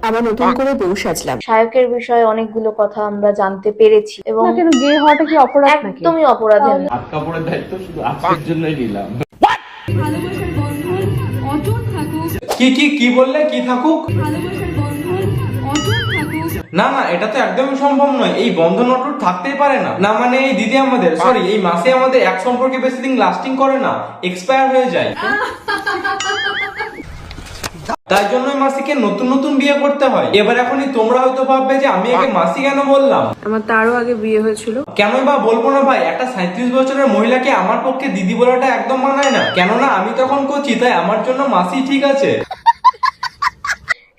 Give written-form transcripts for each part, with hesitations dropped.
আবার নতুন করে বউ সাজলাম। সায়কের বিষয়ে অনেকগুলো কথা আমরা জানতে পেরেছি এবং কেন গে হওয়াটা কি অপরাধ নাকি? একদমই অপরাধের না। হাত কাপড়ের দায়িত্ব শুধু আজকের জন্যই নিলাম। ভালোবাসার বন্ধন অটুট থাকুক। কি বললে? কি থাকুক? ভালোবাসার বন্ধন অটুট থাকুক। না না, এটা তো একদমই সম্ভব নয়। এই বন্ধন অটুট থাকতেই পারে না। না মানে এই দিদি আমাদের এই মাসে আমাদের এক সম্পর্কে বেশি দিন লাস্টিং করে না, এক্সপায়ার হয়ে যায়। তাই জন্যই মাসিকে নতুন নতুন বিয়ে করতে হয়। এবার এখনই তোমরা হয়তো ভাববে যে আমি একে মাসি কেন বললাম। আমার তারও আগে বিয়ে হয়েছিল। কেনই বা বলবো না ভাই, একটা 37 বছরের মহিলাকে আমার পক্ষে দিদি বলাটা একদম মানায় না। কেননা আমি তখন করছি, তাই আমার জন্য মাসি ঠিক আছে।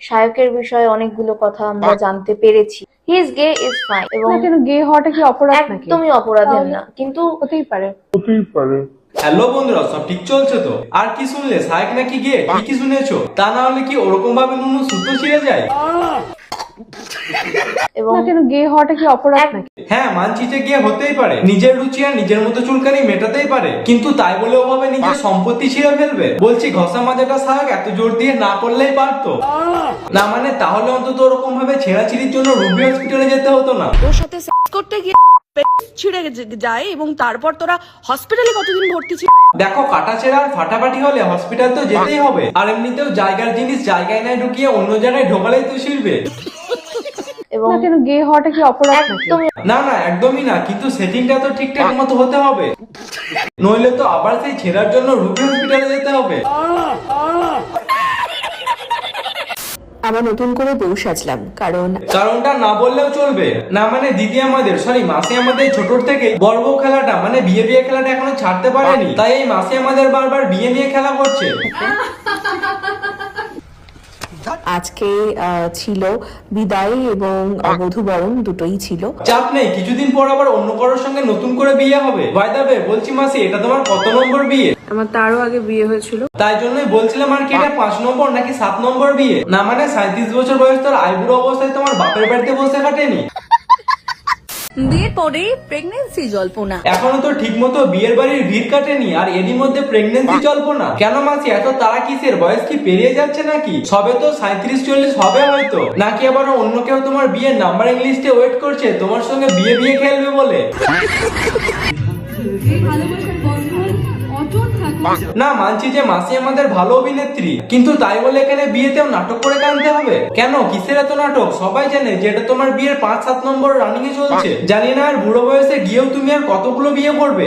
সায়কের বিষয়ে অনেকগুলো কথা আমরা জানতে পেরেছি। He is gay is fine এবং কেন গে হওয়াটা কি অপরাধ নাকি? একদমই অপরাধের না, কিন্তু হতেই পারে। হ্যালো বন্ধুরা, সব ঠিক চলছে তো? আর কি শুনলে? সাহেব নাকি গিয়ে ঠিকই শুনেছো। তা না হলে কি ওরকম ভাবে নুনু সুতো ছিঁড়ে যায়? এবং কেন গে হওয়াটা কি অপরাধ নাকি? হ্যাঁ মানছি যে গিয়ে হতেই পারে, নিজের রুচি আর নিজের মতো চুলকানি মেটাতেই পারে, কিন্তু তাই বলে ওভাবে নিজের সম্পত্তি ছিঁড়ে ফেলবে? বলছি ঘষা মাজাটা সাহেব এত জোর দিয়ে না করলেই পারতো। না মানে তাহলে অন্তত ওরকম ভাবে ছেঁড়াছিড়ির জন্য রুবি হসপিটালে যেতে হতো না। ওর সাথে সেক্স করতে গিয়ে ছিঁড়ে যায় এবং তারপর তোরা হসপিটালে কতদিন ভর্তি ছিল? দেখো কাটা ছেঁড়া আর ফাটাফাটি হলে হসপিটাল তো যেতেই হবে। আর এমনিতেও জায়গার জিনিস জায়গায় নাই ঢুকিয়ে অন্য জায়গায় ঢোকালেই তো ছিড়বে। এবং কেন গে হওয়াটা কি অপরাধ নাকি? একদমই না না একদমই না, কিন্তু সেটিংটা তো ঠিকঠাক মতো হতে হবে, নইলে তো আবার সেই ছেঁড়ার জন্য রুবি হসপিটালে যেতে হবে। আবার নতুন করে বউ সাজলাম, কারণটা না বললেও চলবে। না মানে দিদি আমাদের মাসি আমাদের ছোট থেকে বড় বউ খেলাটা মানে বিয়ে খেলাটা এখনো ছাড়তে পারেনি, তাই এই মাসি আমাদের বারবার বিয়ে নিয়ে খেলা করছে। আজকে ছিল বিদায় এবং বধূবরণ দুটোই ছিল। চাপ নেই, কিছুদিন পর আবার অন্য কারোর সঙ্গে নতুন করে বিয়ে হবে। বাই দ্য ওয়ে বলছি মাসি, এটা তোমার কত নম্বর বিয়ে? আমার তারও আগে বিয়ে হয়েছিল। তাই জন্যই বলছিলাম আর কি, এটা 5 নম্বর নাকি 7 নম্বর বিয়ে? না মানে 37 বছর বয়স তোর আইবুড়ো অবস্থায় তোমার বাপের বাড়িতে বসে কাটেনি? বিয়ের পরে প্রেগন্যান্সি জল্পনা। এখনো তো ঠিক মতো বিয়ের বাড়ির ভিড় কাটেনি, আর এরই মধ্যে প্রেগন্যান্সি জল্পনা? কেন মাসি এত তারা কিসের? বয়স কি পেরিয়ে যাচ্ছে নাকি? সবে তো 37-40 হবে হয়তো, নাকি আবার অন্য কেউ তোমার বিয়ের নাম্বারিং লিস্টে ওয়েট করছে তোমার সঙ্গে বিয়ে খেলবে বলে? ভালোবাসার বন্ধন অটুট থাকুক। না মানছি যে মাসি আমাদের ভালো অভিনেত্রী, কিন্তু তাই বলে এখানে বিয়েতেও নাটক করে কানতে হবে কেন? কিসের এত নাটক? সবাই জানে যে এটা তোমার বিয়ের 5-7 নম্বর রানিং এ চলছে। জানি না আর বুড়ো বয়সে গিয়েও তুমি আর কতগুলো বিয়ে করবে।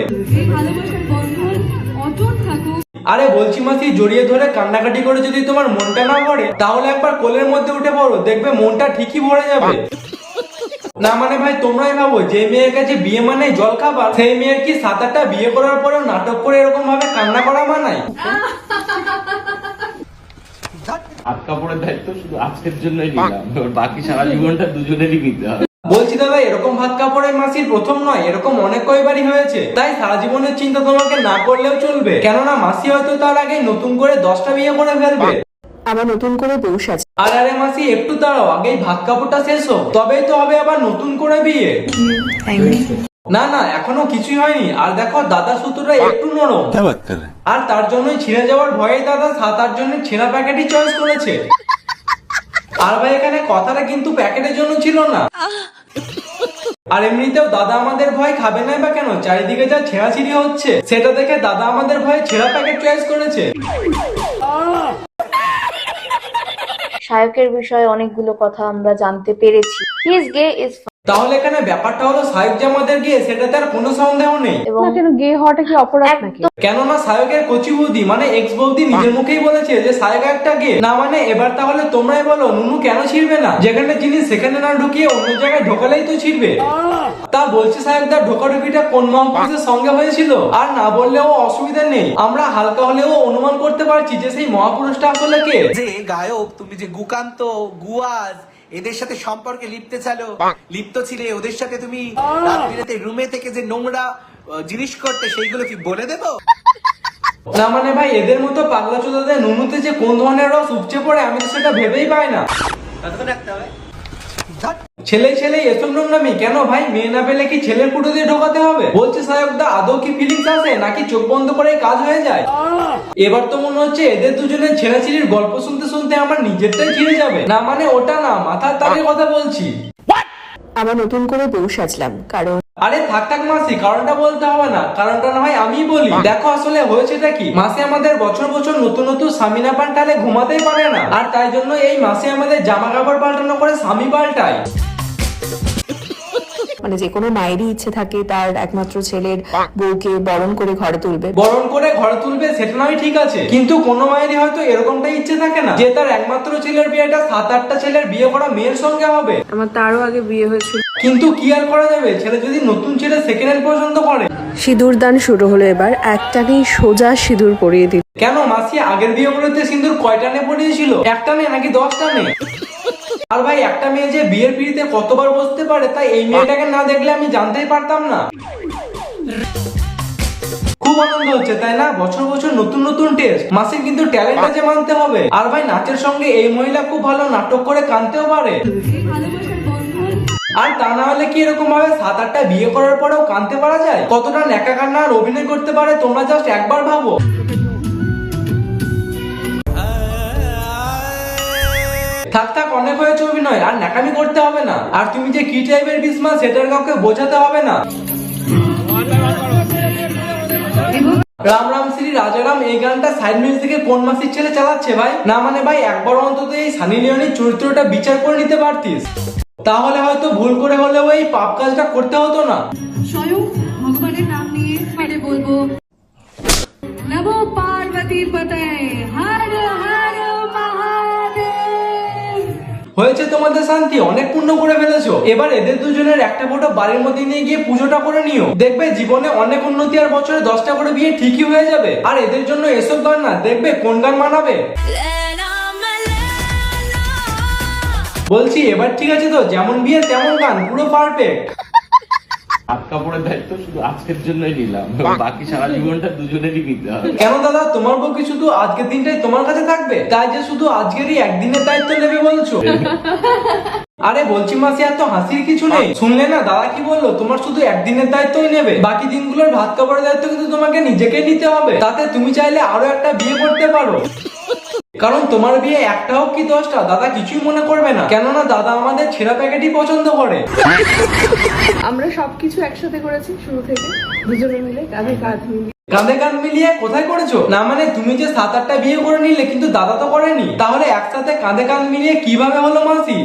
ভালোবাসার বন্ধন অটুট থাকুক। আরে বলছি মাসি, জড়িয়ে ধরে কান্নাকাটি করে যদি তোমার মনটা না ভরে, তাহলে একবার কোলের মধ্যে উঠে পড়ো, দেখবে মনটা ঠিকই ভরে যাবে। না মানে ভাই তোমরাই ভাবো, যে মেয়ের কাছে বিয়ে মানে জল খাবার, সেই মেয়ের কি 7-8টা বিয়ে করার পরেও নাটক করে এরকম ভাবে কান্না করা মানায়? হাত কাপড়ের দায়িত্ব শুধু আজকের জন্যই নিলাম, বাকি সারা জীবনটা দুজনেরই নিতে হবে। বলছি দাদা, এরকম ভাত কাপড়ের মাসির প্রথম নয়, এরকম অনেক কয়বারই হয়েছে। তাই সারা জীবনের চিন্তা তোমাকে না করলেও চলবে, কেননা মাসি হয়তো তার আগে নতুন করে 10টা বিয়ে করে ফেলবে। আবার নতুন করে বউ সাজ। আরে মাসি একটু দাঁড়াও, আগেই ভাত কাপড়টা শেষ হোক, তবেই তো হবে আবার নতুন করে বিয়ে। না না এখনো কিছুই হয়নি। আর দেখো দাদা সুতোটা একটু নরম, আর তার জন্যই ছিঁড়ে যাওয়ার ভয়ে দাদা 7-8 জনের ছেঁড়া প্যাকেটই চয়েস করেছে। আর ভাই এখানে কথাটা কিন্তু প্যাকেটের জন্য ছিল না। আর এমনিতেও দাদা আমাদের ভয় খাবে না বা কেন? চারিদিকে যা ছেঁড়াছিড়ি হচ্ছে সেটা দেখে দাদা আমাদের ভয়ে ছেঁড়া প্যাকেট চয়েস করেছে। সায়কের বিষয়ে অনেকগুলো কথা আমরা জানতে পেরেছি। হি ইজ গে ইজ তাহলে এখানে ব্যাপারটা হলো সাহেব যে আমাদের গিয়ে, সেটাতে আর কোনো সন্দেহ নেই। এবং কেন গে হওয়াটা কি অপরাধ নাকি? কেননা সায়কের কচি বৌদি মানে এক্স বৌদি নিজের মুখেই বলেছে যে সায়ক একটা গে। না মানে এবার তাহলে তোমরাই বলো, নুনু কেন ছিড়বে না? যেখানে জিনিস সেখানে না ঢুকিয়ে অন্য জায়গায় ঢোকালেই তো ছিড়বে। তা বলছি সায়কদার ঢোকাঢুকিটা কোন মহাপুরুষের সঙ্গে হয়েছিল? আর না বললেও অসুবিধা নেই, আমরা হালকা হলেও অনুমান করতে পারছি যে সেই মহাপুরুষটা আসলে কে। যে গায়ক তুমি, যে গুকান্ত, গুয়াজ, এদের সাথে সম্পর্কে লিপ্ত ছিলে, ওদের সাথে তুমি রাত্রিরাতে রুমে থেকে যে নোংরা জিনিস করতে, সেইগুলো কি বলে দেবো? না মানে ভাই এদের মতো পাগলা চোদাদের নুনুতে যে কোন ধরনের রস উপচে পড়ে, আমি তো সেটা ভেবেই পাই না। ছেলে ছেলে এসব নোংরামি কেন ভাই? মেয়ে না পেলে কি ছেলের ফুটো দিয়ে ঢোকাতে হবে? বলছে সায়ক দা, আদৌ কি ফিলিংস আছে নাকি চোখ বন্ধ করে কাজ হয়ে যায়? এবার তো মনে হচ্ছে এদের দুজনের ছেঁড়াছিড়ির গল্প শুনতে শুনতে আমার নিজেরটাই ছিঁড়ে যাবে। না মানে ওটা না, মাথার তারের কথা বলছি। আবার নতুন করে বউ সাজলাম, কারণ আরে থাক থাক মাসি, কারণটা বলতে হবে না, কারণটা না হয় আমি বলি। দেখো আসলে হয়েছেটা কি, মাসি আমাদের বছর বছর নতুন নতুন স্বামী না পাল্টালে ঘুমাতেই পারে না, আর তাই জন্য এই মাসে আমাদের জামা কাপড় পাল্টানো করে স্বামী পাল্টায়। মানে যে কোনো মায়েরই ইচ্ছে থাকে তার একমাত্র ছেলের বউকে বরণ করে ঘরে তুলবে। বরণ করে ঘরে তুলবে সেটা নয় ঠিক আছে, কিন্তু কোনো মায়েরই হয়তো এরকমটাই ইচ্ছে থাকে না যে তার একমাত্র ছেলের বিয়েটা 7-8টা ছেলের বিয়ে করা মেয়ের সঙ্গে হবে। আমার তারও আগে বিয়ে হয়েছিল। কিন্তু কি আর করা যাবে, ছেলে যদি নতুন ছেলে সেকেন্ড হ্যান্ড পছন্দ করে। সিঁদুর দান শুরু হলো, এবার একটানেই সোজা সিঁদুর পরিয়ে দিল। কেন মাসি, আগের বিয়েগুলোতে সিঁদুর কয়টা নে পড়িয়েছিল? একটা নে নাকি 10টা নে? আর ভাই একটা মেয়ে যে বিয়ের পিড়িতে কতবার বসতে পারে, তাই এই মেয়েটাকে না দেখলে আমি জানতেই পারতাম না। খুব আনন্দ হচ্ছে তাই না? বছর বছর নতুন নতুন টেস্ট। মাসির কিন্তু ট্যালেন্ট আছে মানতে হবে। আর ভাই নাচের সঙ্গে এই মহিলা খুব ভালো নাটক করে কাঁদতেও পারে। এই ভালোবাসার বন্ধন আর তা না হলে কি এরকম ভাবে 7-8টা বিয়ে করার পরেও কাঁদতে পারা যায়? কতটা ন্যাকা কান্না আর অভিনয় করতে পারে তোমরা জাস্ট একবার ভাবো। থাক থাক, অনেক হয়েছে অভিনয়, আর ন্যাকামি করতে হবে না। আর তুমি যে কি টাইপের বিস্মা সেটার কাউকে বোঝাতে হবে না। রাম রাম শ্রী রাজারাম এই গানটা সাইড মিউজিকে কোন মাসির ছেলে চালাচ্ছে ভাই? না মানে ভাই একবার অন্তত এই সানি লিওনির চরিত্রটা বিচার করে নিতে পারতিস, তাহলে হয়তো ভুল করে হলেও এই পাপ কাজটা করতে হতো না। স্বয়ং ভগবানের নাম নিয়ে ফিরে বলবো, নমো পার্বতী পতে হর হর মহাদেব। হয়েছে তোমাদের শান্তি, অনেক পুণ্য করে ফেলেছো। এবার এদের দুজনের একটা ফটো বাড়ির মধ্যে নিয়ে গিয়ে পুজোটা করে নিও, দেখবে জীবনে অনেক উন্নতি, আর বছরে 10টা করে বিয়ে ঠিকই হয়ে যাবে। আর এদের জন্য এসব গান না, দেখবে কোন গান মানাবে। বলছি এবার ঠিক আছে তো, যেমন বিয়ে তেমন গান, পুরো পারফেক্ট। হাত কাপড়ের দায়িত্ব শুধু আজকের জন্যই নিলাম, বাকি সারা জীবনটা দুজনেরই নিতে হবে। কেন দাদা, তোমার বউ কি শুধু আজকের দিনটাই তোমার কাছে থাকবে, তাই যে শুধু আজকেরই একদিনের দায়িত্ব নেবে বলছো? আরে বলছি মাসি, এত হাসির কিছু নেই। শুনলে না দাদা কি বললো, তোমার শুধু একদিনের দায়িত্বই নেবে, বাকি দিনগুলোর ভাত কাপড়ের দায়িত্ব কিন্তু তোমাকে নিজেকে নিতে হবে। তাতে তুমি চাইলে আরো একটা বিয়ে করতে পারো, কারণ তোমার বিয়ে একটা হোক কি 10টা দাদা কিছুই মনে করবে না, কেননা দাদা আমাদের ছেঁড়া প্যাকেটই পছন্দ করে। আমরা সবকিছু একসাথে করেছি শুরু থেকে, দুজনে মিলে কাঁধে কাঁধ মিলিয়ে। কাঁধে কাঁধ মিলিয়ে কোথায় করেছো? না মানে তুমি যে 7-8টা বিয়ে করে নিলে, কিন্তু দাদা তো করেনি, তাহলে একসাথে কাঁধে কাঁধ মিলিয়ে কিভাবে হলো মাসি?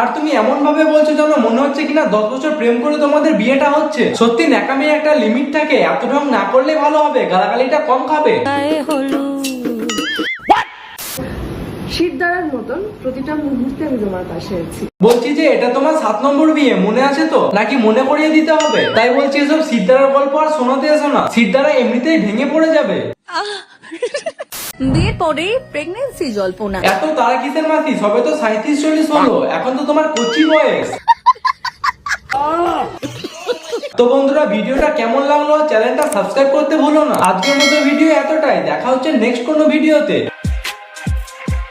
আর তুমি এমন ভাবে বলছো যেন মনে হচ্ছে কিনা 10 বছর প্রেম করে তোমাদের বিয়েটা হচ্ছে। সত্যি ন্যাকামি একটা লিমিট থাকে, এত ঢং না করলে ভালো হবে, গালাগালিটা কম খাবে। শিরদাঁড়ার মতন প্রতিটা মুহূর্তে আমি তোমার পাশে আছি। বলছি যে এটা তোমার 7 নম্বর বিয়ে, মনে আছে তো নাকি মনে করিয়ে দিতে হবে? তাই বলছি এসব সিদ্ধারার গল্প আর শোনাতে এসো না, সিদ্ধারা এমনিতেই ভেঙে পড়ে যাবে। বিয়ের পরে প্রেগন্যান্সি জল্পনা। এত তারা কিসের মাসি, সবে তো 37-40 হলো, এখন তো তোমার কচি বয়স। তো বন্ধুরা ভিডিওটা কেমন লাগলো, চ্যানেলটা সাবস্ক্রাইব করতে ভুলো না। আজকের মতো ভিডিও এতটাই, দেখা হচ্ছে নেক্সট কোনো ভিডিওতে।